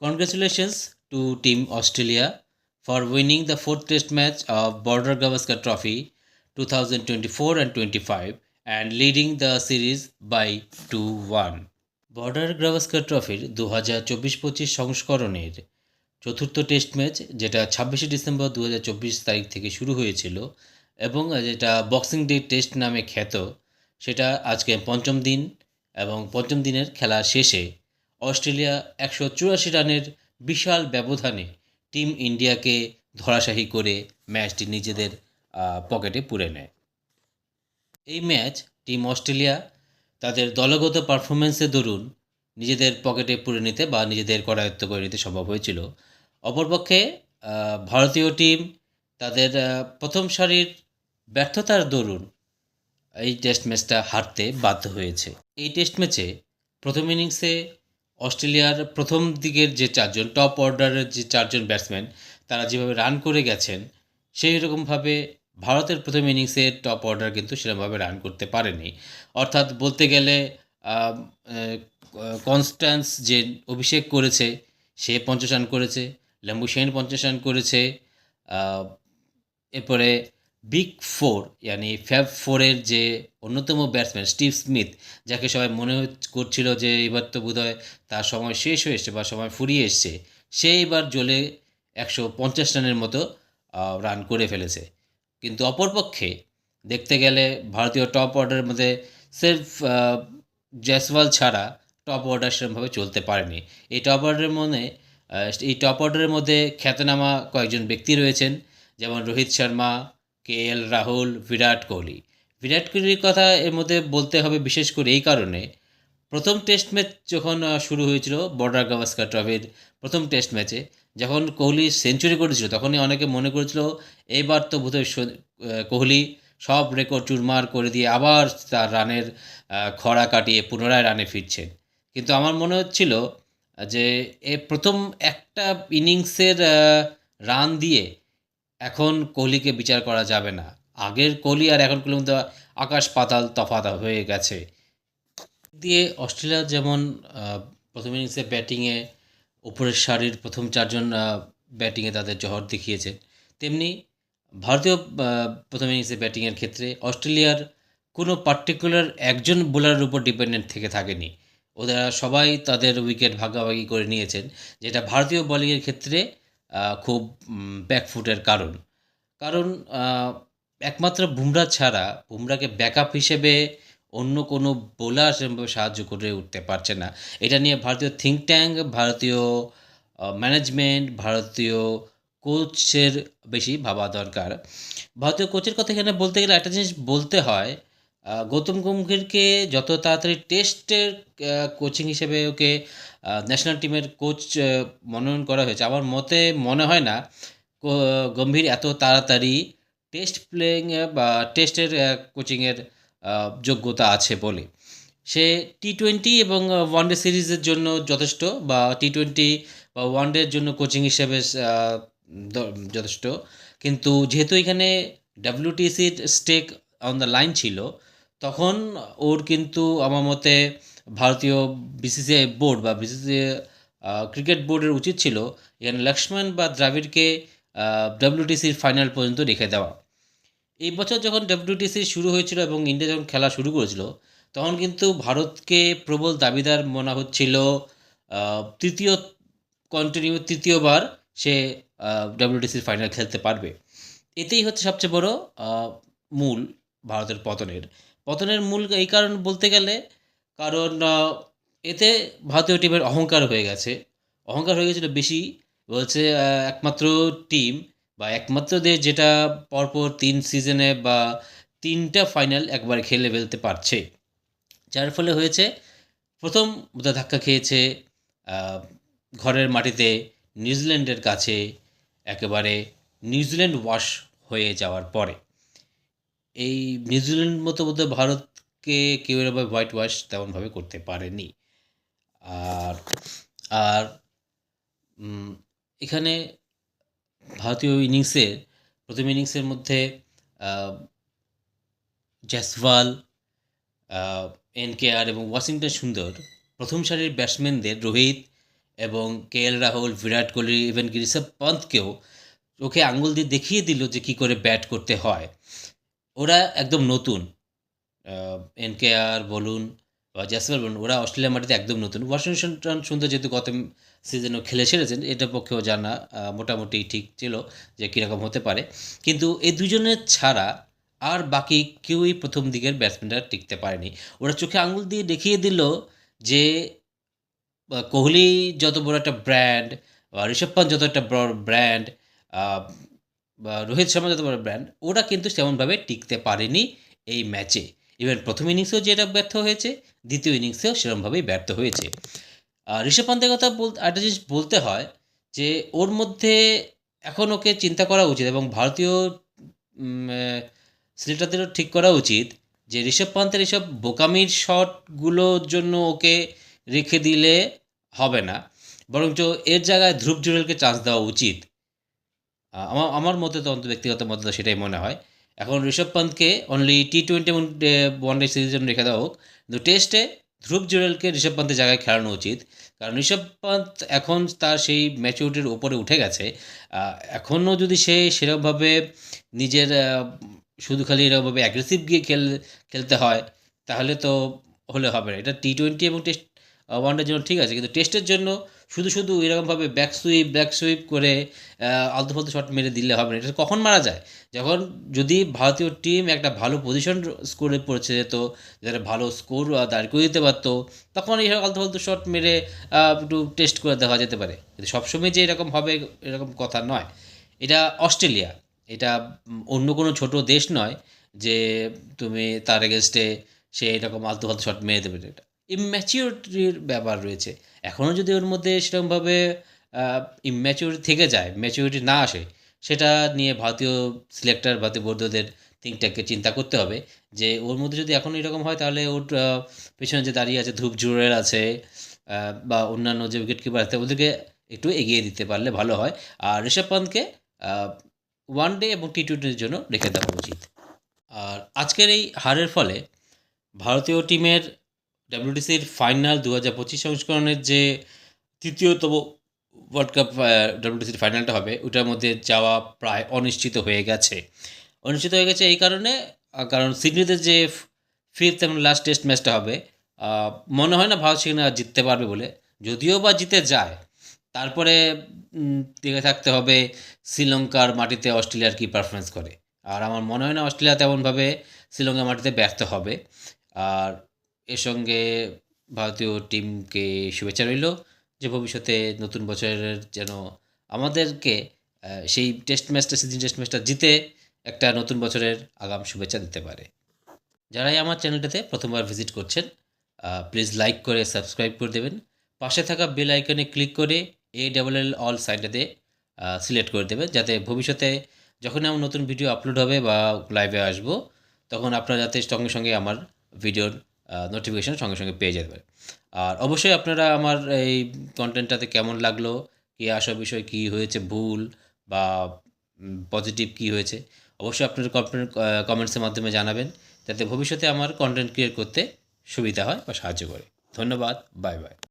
Congratulations to Team Australia for winning the fourth Test match of Border Gavaskar Trophy 2024 and 25 and leading the series by 2-1. Border Gavaskar ট্রফির 2024-25 সংস্করণের চতুর্থ test match যেটা 26শে December 2024 তারিখ থেকে শুরু হয়েছিল এবং যেটা বক্সিং ডে টেস্ট নামে খ্যাত, সেটা আজকে পঞ্চম দিন এবং পঞ্চম দিনের খেলা শেষে অস্ট্রেলিয়া 184 রানের বিশাল ব্যবধানে টিম ইন্ডিয়াকে ধরাশায়ী করে ম্যাচটি নিজেদের পকেটে পুরে নেয়। এই ম্যাচ টিম অস্ট্রেলিয়া তাদের দলগত পারফরমেন্সের দরুন নিজেদের পকেটে পুরে নিতে বা নিজেদের করায়ত্ত করে নিতে সম্ভব হয়েছিল। অপরপক্ষে ভারতীয় টিম তাদের প্রথম সারির ব্যর্থতার দরুন এই টেস্ট ম্যাচটা হারতে বাধ্য হয়েছে। এই টেস্ট ম্যাচে প্রথম ইনিংসে অস্ট্রেলিয়ার প্রথম দিকের যে চারজন টপ অর্ডারের যে চারজন ব্যাটসম্যান তারা যেভাবে রান করে গেছেন, সেই রকমভাবে ভারতের প্রথম ইনিংসের টপ অর্ডার কিন্তু সেরকমভাবে রান করতে পারেনি। অর্থাৎ বলতে গেলে কনস্ট্যান্স যে অভিষেক করেছে সে 50 রান করেছে, ল্যাম্বুশেন 50 রান করেছে। এরপরে বিগ ফোর ইয়ানি ফ্যাব ফোরের যে অন্যতম ব্যাটসম্যান স্টিভ স্মিথ, যাকে সবাই মনে করছিল যে এবার তো বোধহয় তার সময় শেষ হয়ে এসছে বা সময় ফুরিয়ে এসছে, সে এবার জ্বলে 150 রানের মতো রান করে ফেলেছে। কিন্তু অপরপক্ষে দেখতে গেলে ভারতীয় টপ অর্ডারের মধ্যে সেলফ জয়সওয়াল ছাড়া টপ অর্ডার সেরকমভাবে চলতে পারেনি। এই টপ অর্ডারের মধ্যে খ্যাতনামা কয়েকজন ব্যক্তি রয়েছেন, যেমন রোহিত শর্মা, KL রাহুল, বিরাট কোহলি। বিরাট কোহলির কথা এর মধ্যে বলতে হবে বিশেষ করে এই কারণে, প্রথম টেস্ট ম্যাচ যখন শুরু হয়েছিল বর্ডার গাভাস্কার ট্রফির প্রথম টেস্ট ম্যাচে যখন কোহলি সেঞ্চুরি করেছিল, তখনই অনেকে মনে করেছিল এইবার তো বোধহয় কোহলি সব রেকর্ড চুরমার করে দিয়ে আবার তার রানের খরা কাটিয়ে পুনরায় রানে ফিরছেন। কিন্তু আমার মনে হচ্ছিল যে প্রথম একটা ইনিংসের রান দিয়ে এখন কোহলিকে বিচার করা যাবে না। আগের কোহলি আর এখন কোহলির মধ্যে আকাশ পাতাল তফাৎ হয়ে গেছে। দিয়ে অস্ট্রেলিয়া যেমন প্রথম ইনিংসে ব্যাটিংয়ে উপরের সারির প্রথম চারজন ব্যাটিংয়ে তাদের জহর দেখিয়েছে, তেমনি ভারতীয় প্রথম ইনিংসে ব্যাটিংয়ের ক্ষেত্রে অস্ট্রেলিয়ার কোনো পার্টিকুলার একজন বোলারের উপর ডিপেন্ডেন্ট থেকে থাকেনি। ওরা সবাই তাদের উইকেট ভাগাভাগি করে নিয়েছেন, যেটা ভারতীয় বোলিংয়ের ক্ষেত্রে খুব ব্যাকফুটের কারণ। কারণ একমাত্র বুমরা ছাড়া বুমরাকে ব্যাকআপ হিসেবে অন্য কোনো বোলার সেরকমভাবে সাহায্য করে উঠতে পারছে না। এটা নিয়ে ভারতীয় থিঙ্ক ট্যাঙ্ক, ভারতীয় ম্যানেজমেন্ট, ভারতীয় কোচের বেশি ভাবা দরকার। ভারতীয় কোচের কথা এখানে বলতে গেলে একটা জিনিস বলতে হয়, গৌতম গম্ভীরকে যত তাড়াতাড়ি টেস্টের কোচিং হিসেবে ওকে ন্যাশনাল টিমের কোচ মনোনয়ন করা হয়েছে, আমার মতে মনে হয় না গম্ভীর এত তাড়াতাড়ি টেস্ট প্লেয়িং বা টেস্টের কোচিংয়ের যোগ্যতা আছে বলে। সে T20 এবং ওয়ানডে সিরিজের জন্য যথেষ্ট, বা T20 বা ওয়ানডের জন্য কোচিং হিসেবে যথেষ্ট। কিন্তু যেহেতু এখানে WTCর স্টেক অন দ্য লাইন ছিল, তখন ওর কিন্তু আমার মতে ভারতীয় BCCI বোর্ড বা BCCI ক্রিকেট বোর্ডের উচিত ছিল এখানে লক্ষ্মণ বা দ্রাবিড়কে WTCর ফাইনাল পর্যন্ত রেখে দেওয়া। এই বছর যখন WTC শুরু হয়েছিল এবং ইন্ডিয়া যখন খেলা শুরু করেছিল, তখন কিন্তু ভারতকে প্রবল দাবিদার মনে হচ্ছিল। তৃতীয়বার সে WTCর ফাইনাল খেলতে পারবে। এতেই হচ্ছে সবচেয়ে বড় মূল ভারতের পতনের মূল এই কারণ বলতে গেলে, কারণ এতে ভারতীয় টিমের অহংকার হয়ে গেছিলো বেশি। বলছে একমাত্র টিম বা একমাত্র দেশ যেটা পরপর 3 সিজনে বা 3টা ফাইনাল একবার খেলে ফেলতে পারছে, যার ফলে হয়েছে প্রথম ধাক্কা খেয়েছে ঘরের মাটিতে নিউজিল্যান্ডের কাছে, একেবারে নিউজিল্যান্ড ওয়াশ হয়ে যাওয়ার পরে। এই নিউজিল্যান্ড মতো বোধহয় ভারতকে কেউ এভাবে হোয়াইট ওয়াশ তেমনভাবে করতে পারেনি। আর আর এখানে ভারতীয় প্রথম ইনিংসের মধ্যে জয়সওয়াল, NKR এবং ওয়াশিংটন সুন্দর প্রথম সারির ব্যাটসম্যানদের রোহিত এবং কেএল রাহুল, বিরাট কোহলি, ইভেন ঋষভ পন্থকেও চোখে আঙুল দিয়ে দেখিয়ে দিল যে কী করে ব্যাট করতে হয়। ওরা একদম নতুন। এনকেআর বলুন বা জয়সওয়াল বলুন, ওরা অস্ট্রেলিয়ার মাটিতে একদম নতুন। ওয়াশিংটন সুন্দর যেহেতু গত সিজনেও খেলে সেরেছেন, এটার পক্ষেও জানা মোটামুটি ঠিক ছিল যে কীরকম হতে পারে। কিন্তু এই দুজনের ছাড়া আর বাকি কেউই প্রথম দিকের ব্যাটসম্যানরা টিকতে পারেনি। ওরা চোখে আঙুল দিয়ে দেখিয়ে দিল যে কোহলি যত বড় একটা ব্র্যান্ড, বা ঋষভ পান্ত যত একটা বড় ব্র্যান্ড, বা রোহিত শর্মা যত বড় ব্র্যান্ড, ওরা কিন্তু তেমনভাবে টিকতে পারেনি এই ম্যাচে। ইভেন প্রথম ইনিংসেও যেটা ব্যর্থ হয়েছে, দ্বিতীয় ইনিংসেও সেরকমভাবেই ব্যর্থ হয়েছে। ঋষভ পান্তের কথা একটা জিনিস বলতে হয় যে ওর মধ্যে এখন ওকে চিন্তা করা উচিত, এবং ভারতীয় সিলেক্টরদেরও ঠিক করা উচিত যে ঋষভ পান্তের এসব বোকামির শটগুলোর জন্য ওকে রেখে দিলে হবে না, বরঞ্চ এর জায়গায় ধ্রুব জুরেলকে চান্স দেওয়া উচিত। আমার মতে তো ব্যক্তিগত মতে তো সেটাই মনে হয়। এখন ঋষভ পান্তকে অনলি টি-20 এবং ওয়ানডে সিরিজের জন্য রেখে দেওয়া হোক, কিন্তু টেস্টে ধ্রুব জুরেলকে ঋষভ পান্তের জায়গায় খেলানো উচিত। কারণ ঋষভ পান্ত এখন তার সেই ম্যাচুরিটির ওপরে উঠে গেছে। এখনও যদি সে সেরকমভাবে নিজের শুধু খালি এরকমভাবে অ্যাগ্রেসিভ গিয়ে খেলতে হয়, তাহলে তো হলে হবে না। এটা টি-20 এবং টেস্ট ওয়ানডের জন্য ঠিক আছে, কিন্তু টেস্টের জন্য শুধু এরকমভাবে ব্যাক সুইপ করে আলতু ফালতু শট মেরে দিলে হবে না। এটা কখন মারা যায়? যখন যদি ভারতীয় টিম একটা ভালো পজিশন স্কোরে পড়েছে, তো যারা ভালো স্কোর দাঁড় করে দিতে পারতো, তখন এইসব আলতু ফালতু শট মেরে একটু টেস্ট করে দেওয়া যেতে পারে। কিন্তু সবসময় যে এরকম হবে এরকম কথা নয়। এটা অস্ট্রেলিয়া, এটা অন্য কোনো ছোট দেশ নয় যে তুমি তার এগেনস্টে সে এরকম আলতু ফালতু শট মেরে দেবে। এটা ইম্যাচিউরিটির ব্যাপার রয়েছে। এখনও যদি ওর মধ্যে সেরকমভাবে ইম্যাচিউরিটি থেকে যায়, ম্যাচিউরিটি না আসে, সেটা নিয়ে ভারতীয় সিলেক্টর, ভারতীয় বোর্ডদের থিঙ্ক ট্যাঙ্ককে চিন্তা করতে হবে যে ওর মধ্যে যদি এখনও এরকম হয়, তাহলে ওর পেছনে যে দাঁড়িয়ে আছে ধ্রুব জুরেল আছে, বা অন্যান্য যে উইকেট কিপার আছে, ওদেরকে একটু এগিয়ে দিতে পারলে ভালো হয়। আর ঋষভ পান্তকে ওয়ানডে এবং টি-20-র জন্য রেখে দেওয়া উচিত। আর আজকের এই হারের ফলে ভারতীয় টিমের ডাব্লিউটিসির ফাইনাল 2025 সংস্করণের যে তৃতীয়তম ওয়ার্ল্ড কাপ ডাব্লিউটিসির ফাইনালটা হবে, ওটার মধ্যে যাওয়া প্রায় অনিশ্চিত হয়ে গেছে। অনিশ্চিত হয়ে গেছে এই কারণে, কারণ সিডনিতে যে ফিফথ এবং লাস্ট টেস্ট ম্যাচটা হবে, মনে হয় না ভারত সেখানে জিততে পারবে বলে। যদিও বা জিতে যায়, তারপরে দেখে থাকতে হবে শ্রীলঙ্কার মাটিতে অস্ট্রেলিয়ার কী পারফরমেন্স করে। আর আমার মনে হয় না অস্ট্রেলিয়া তেমনভাবে শ্রীলঙ্কার মাটিতে ব্যর্থ হবে। আর এর সঙ্গে ভারতীয় টিমকে শুভেচ্ছা রইল যে ভবিষ্যতে নতুন বছরের যেন আমাদেরকে সেই সিজন টেস্ট ম্যাচটা জিতে একটা নতুন বছরের আগাম শুভেচ্ছা দিতে পারে। যারাই আমার চ্যানেলটাতে প্রথমবার ভিজিট করছেন, প্লিজ লাইক করে সাবস্ক্রাইব করে দেবেন। পাশে থাকা বেল আইকনে ক্লিক করে ALL অল সাইডটাতে সিলেক্ট করে দেবেন, যাতে ভবিষ্যতে যখন আমার নতুন ভিডিও আপলোড হবে বা লাইভে আসবো, তখন আপনারা যাতে সঙ্গে সঙ্গে আমার ভিডিওর নোটিফিকেশান সঙ্গে সঙ্গে পেয়ে যেতে পারে। আর অবশ্যই আপনারা আমার এই কন্টেন্টটাতে কেমন লাগলো, কী আসা বিষয় কী হয়েছে ভুল বা পজিটিভ কী হয়েছে, অবশ্যই আপনার কমেন্টসের মাধ্যমে জানাবেন, যাতে ভবিষ্যতে আমার কন্টেন্ট ক্রিয়েট করতে সুবিধা হয় বা সাহায্য করে। ধন্যবাদ, বাই বাই।